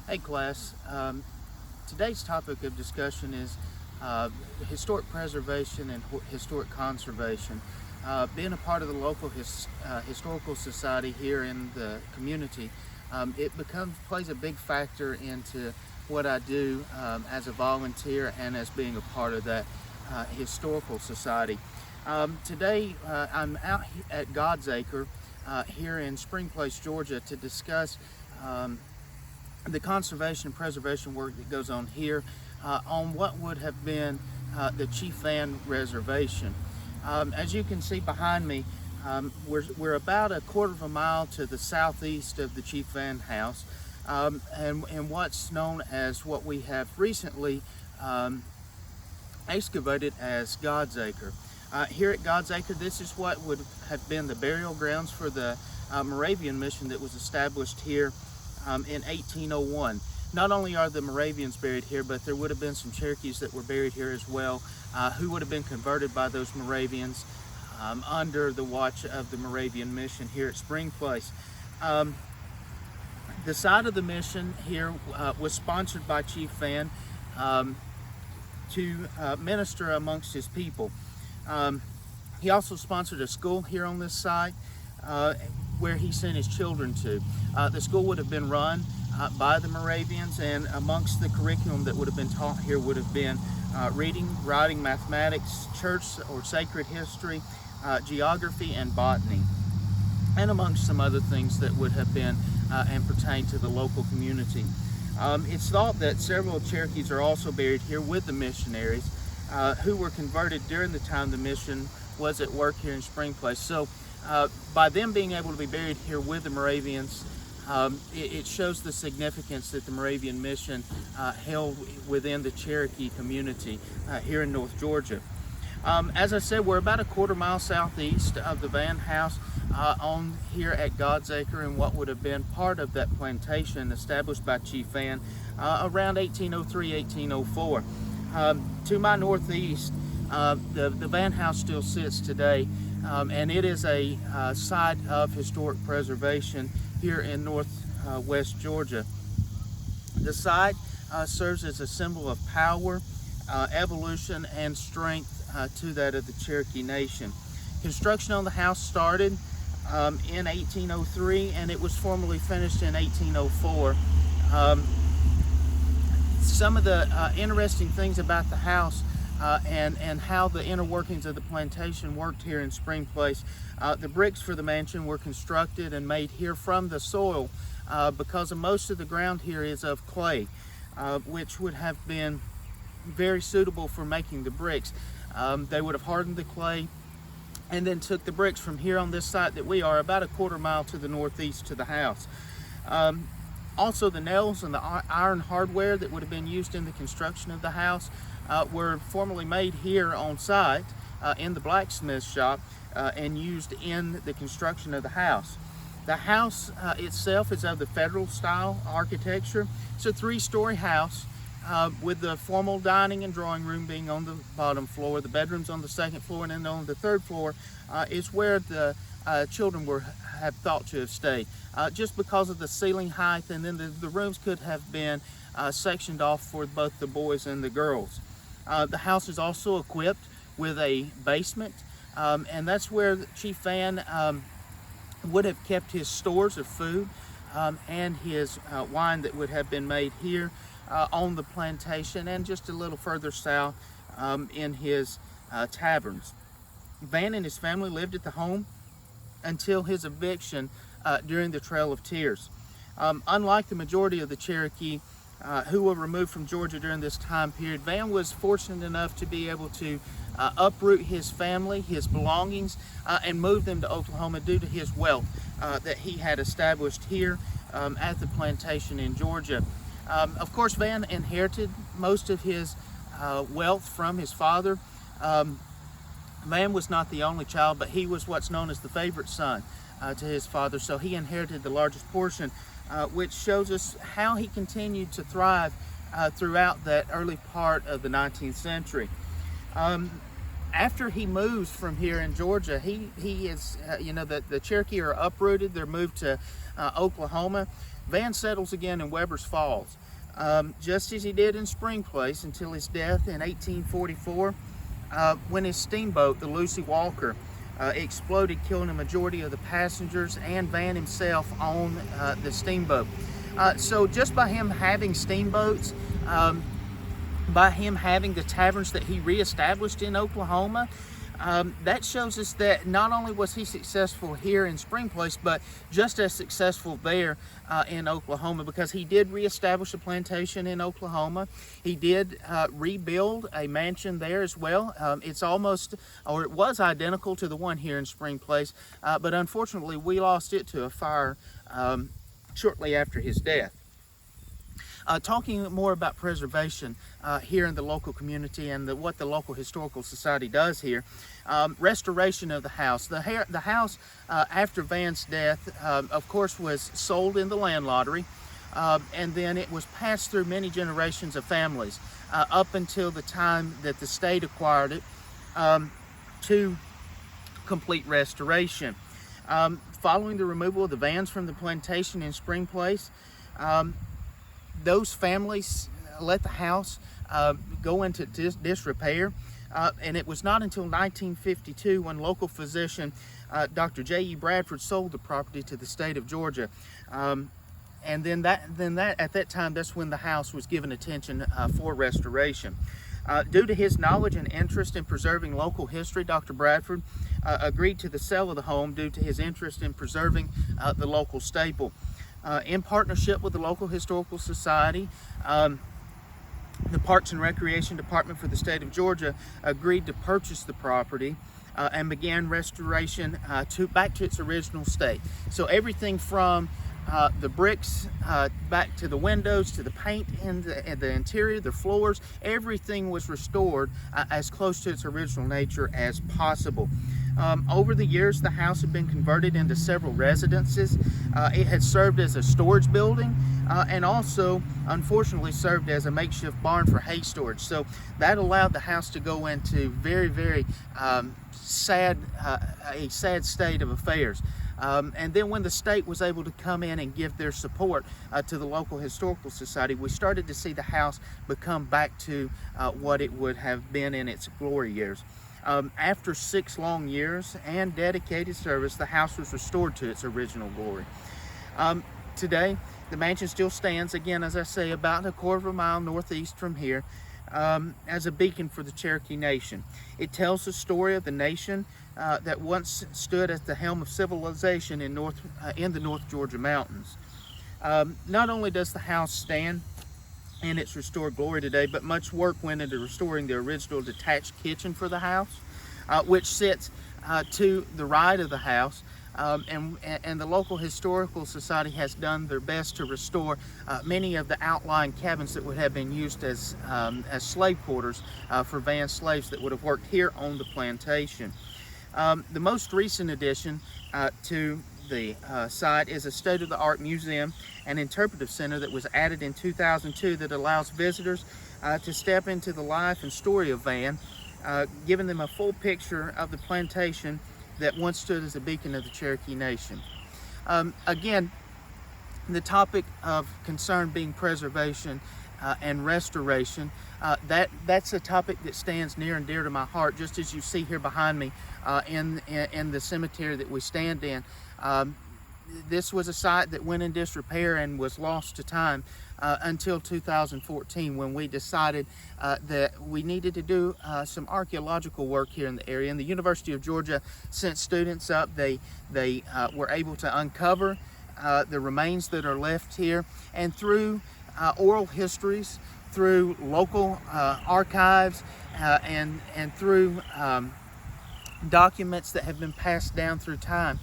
Hey class, today's topic of discussion is historic preservation and historic conservation. Being a part of the local historical society here in the community, it plays a big factor into what I do as a volunteer and as being a part of that historical society. Today I'm out at God's Acre here in Springplace, Georgia to discuss the conservation and preservation work that goes on here on what would have been the Chief Van Reservation. As you can see behind me, we're about a quarter of a mile to the southeast of the Chief Van house, and what's known as what we have recently excavated as God's Acre. Here at God's Acre, this is what would have been the burial grounds for the Moravian mission that was established here in 1801. Not only are the Moravians buried here, but there would have been some Cherokees that were buried here as well, who would have been converted by those Moravians under the watch of the Moravian mission here at Springplace. The site of the mission here was sponsored by Chief Van to minister amongst his people. He also sponsored a school here on this site where he sent his children to. The school would have been run by the Moravians, and amongst the curriculum that would have been taught here would have been reading, writing, mathematics, church or sacred history, geography, and botany, and amongst some other things that would have been and pertain to the local community. It's thought that several Cherokees are also buried here with the missionaries who were converted during the time the mission was at work here in Springplace. So by them being able to be buried here with the Moravians, it shows the significance that the Moravian mission held within the Cherokee community here in North Georgia. As I said, we're about a quarter mile southeast of the Van house on here at God's Acre, and what would have been part of that plantation established by Chief Van around 1803, 1804. To my northeast, the Van house still sits today, and it is a site of historic preservation here in northwest Georgia. The site serves as a symbol of power, evolution, and strength to that of the Cherokee Nation. Construction on the house started in 1803, and it was formally finished in 1804. Some of the interesting things about the house and how the inner workings of the plantation worked here in Springplace. The bricks for the mansion were constructed and made here from the soil because most of the ground here is of clay, which would have been very suitable for making the bricks. They would have hardened the clay and then took the bricks from here on this site that we are about a quarter mile to the northeast to the house. Also, the nails and the iron hardware that would have been used in the construction of the house were formerly made here on site in the blacksmith shop and used in the construction of the house. The house itself is of the federal style architecture. It's a three-story house with the formal dining and drawing room being on the bottom floor, the bedrooms on the second floor, and then on the third floor is where the children have thought to have stayed, just because of the ceiling height, and then the rooms could have been sectioned off for both the boys and the girls. The house is also equipped with a basement, and that's where Chief Van would have kept his stores of food and his wine that would have been made here on the plantation and just a little further south in his taverns. Van and his family lived at the home until his eviction during the Trail of Tears. Unlike the majority of the Cherokee who were removed from Georgia during this time period, Van was fortunate enough to be able to uproot his family, his belongings, and move them to Oklahoma due to his wealth that he had established here at the plantation in Georgia. Of course, Van inherited most of his wealth from his father. Van was not the only child, but he was what's known as the favorite son to his father, so he inherited the largest portion, which shows us how he continued to thrive throughout that early part of the 19th century. After he moves from here in Georgia, he is, the Cherokee are uprooted. They're moved to Oklahoma. Van settles again in Weber's Falls, just as he did in Springplace until his death in 1844, when his steamboat, the Lucy Walker, exploded, killing a majority of the passengers and Van himself on the steamboat. So just by him having steamboats, by him having the taverns that he reestablished in Oklahoma, that shows us that not only was he successful here in Springplace, but just as successful there in Oklahoma, because he did reestablish a plantation in Oklahoma. He did rebuild a mansion there as well. It's almost, or it was identical to the one here in Springplace, but unfortunately we lost it to a fire shortly after his death. Talking more about preservation here in the local community and what the local historical society does here. Restoration of the house. The house after Van's death, of course, was sold in the land lottery, and then it was passed through many generations of families up until the time that the state acquired it to complete restoration. Following the removal of the Vans from the plantation in Springplace, those families let the house go into disrepair, and it was not until 1952 when local physician Dr. J.E. Bradford sold the property to the state of Georgia, and then at that time, that's when the house was given attention for restoration. Due to his knowledge and interest in preserving local history, Dr. Bradford agreed to the sale of the home due to his interest in preserving the local staple. In partnership with the local historical society, the Parks and Recreation Department for the state of Georgia agreed to purchase the property and began restoration back to its original state. So everything from the bricks back to the windows, to the paint in the interior, the floors, everything was restored as close to its original nature as possible. Over the years, the house had been converted into several residences. It had served as a storage building and also, unfortunately, served as a makeshift barn for hay storage. So that allowed the house to go into very, very sad state of affairs. And then when the state was able to come in and give their support to the local historical society, we started to see the house become back to what it would have been in its glory years. After 6 long years and dedicated service, the house was restored to its original glory. Today, the mansion still stands, again, as I say, about a quarter of a mile northeast from here, as a beacon for the Cherokee Nation. It tells the story of the nation that once stood at the helm of civilization in the North Georgia mountains. Not only does the house stand in its restored glory today, but much work went into restoring the original detached kitchen for the house, which sits to the right of the house. And the local historical society has done their best to restore many of the outlying cabins that would have been used as slave quarters for Van slaves that would have worked here on the plantation. The most recent addition to the site is a state-of-the-art museum and interpretive center that was added in 2002 that allows visitors to step into the life and story of Van, giving them a full picture of the plantation that once stood as a beacon of the Cherokee Nation. Again, the topic of concern being preservation and restoration, that's a topic that stands near and dear to my heart, just as you see here behind me in the cemetery that we stand in. This was a site that went in disrepair and was lost to time until 2014, when we decided that we needed to do some archaeological work here in the area. And the University of Georgia sent students up. They were able to uncover the remains that are left here, and through oral histories, through local archives, and through documents that have been passed down through time,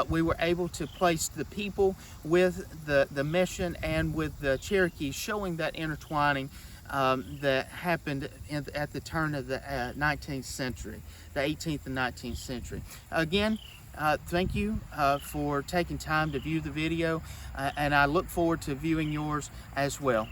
we were able to place the people with the mission and with the Cherokees, showing that intertwining that happened at the turn of the 19th century, the 18th and 19th century. Again, thank you for taking time to view the video, and I look forward to viewing yours as well.